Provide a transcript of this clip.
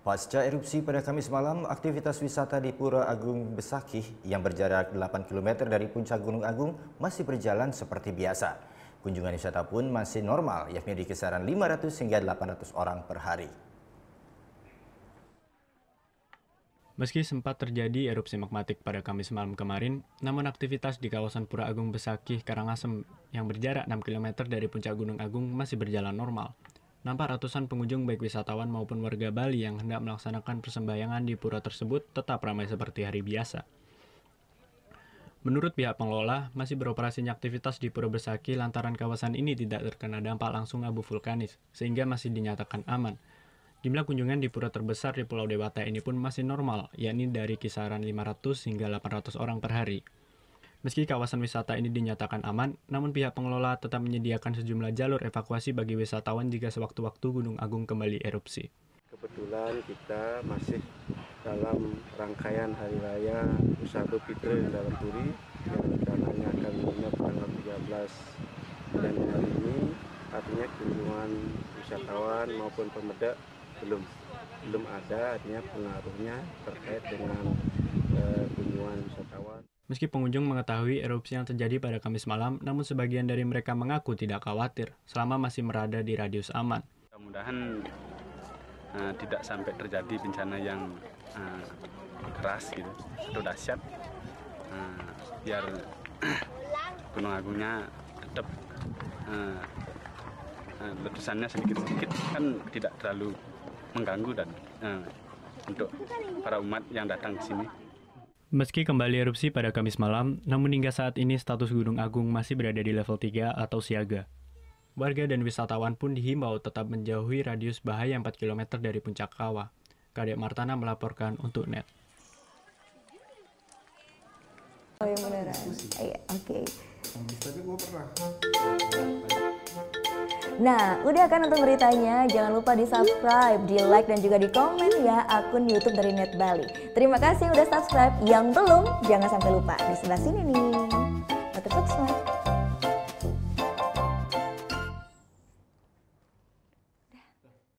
Pasca erupsi pada Kamis malam, aktivitas wisata di Pura Agung Besakih yang berjarak 8 km dari puncak Gunung Agung masih berjalan seperti biasa. Kunjungan wisata pun masih normal, yakni di kisaran 500 hingga 800 orang per hari. Meski sempat terjadi erupsi magmatik pada Kamis malam kemarin, namun aktivitas di kawasan Pura Agung Besakih, Karangasem yang berjarak 6 km dari puncak Gunung Agung masih berjalan normal. Nampak ratusan pengunjung baik wisatawan maupun warga Bali yang hendak melaksanakan persembahyangan di pura tersebut tetap ramai seperti hari biasa. Menurut pihak pengelola, masih beroperasinya aktivitas di Pura Besakih lantaran kawasan ini tidak terkena dampak langsung abu vulkanis, sehingga masih dinyatakan aman. Jumlah kunjungan di pura terbesar di Pulau Dewata ini pun masih normal, yakni dari kisaran 500 hingga 800 orang per hari. Meski kawasan wisata ini dinyatakan aman, namun pihak pengelola tetap menyediakan sejumlah jalur evakuasi bagi wisatawan jika sewaktu-waktu Gunung Agung kembali erupsi. Kebetulan kita masih dalam rangkaian Hari Raya Idul Fitri dalam Puri yang rencananya akan menginap tanggal 13 Januari ini, artinya kunjungan wisatawan maupun pemudik belum ada, artinya pengaruhnya terkait dengan kunjungan wisatawan. Meski pengunjung mengetahui erupsi yang terjadi pada Kamis malam, namun sebagian dari mereka mengaku tidak khawatir selama masih berada di radius aman. Mudah-mudahan tidak sampai terjadi bencana yang keras gitu atau dahsyat, biar Gunung Agungnya tetap letusannya sedikit-sedikit kan tidak terlalu mengganggu dan untuk para umat yang datang ke sini. Meski kembali erupsi pada Kamis malam, namun hingga saat ini status Gunung Agung masih berada di level 3 atau siaga. Warga dan wisatawan pun dihimbau tetap menjauhi radius bahaya 4 km dari puncak kawah. Kadek Martana melaporkan untuk NET. Oh yang beneran? Iya, oke. Tapi gue pernah. Nah, udah kan untuk beritanya? Jangan lupa di subscribe, di like, dan juga di komen ya akun YouTube dari Net Bali. Terima kasih udah subscribe. Yang belum, jangan sampai lupa. Di sebelah sini nih. Subscribe.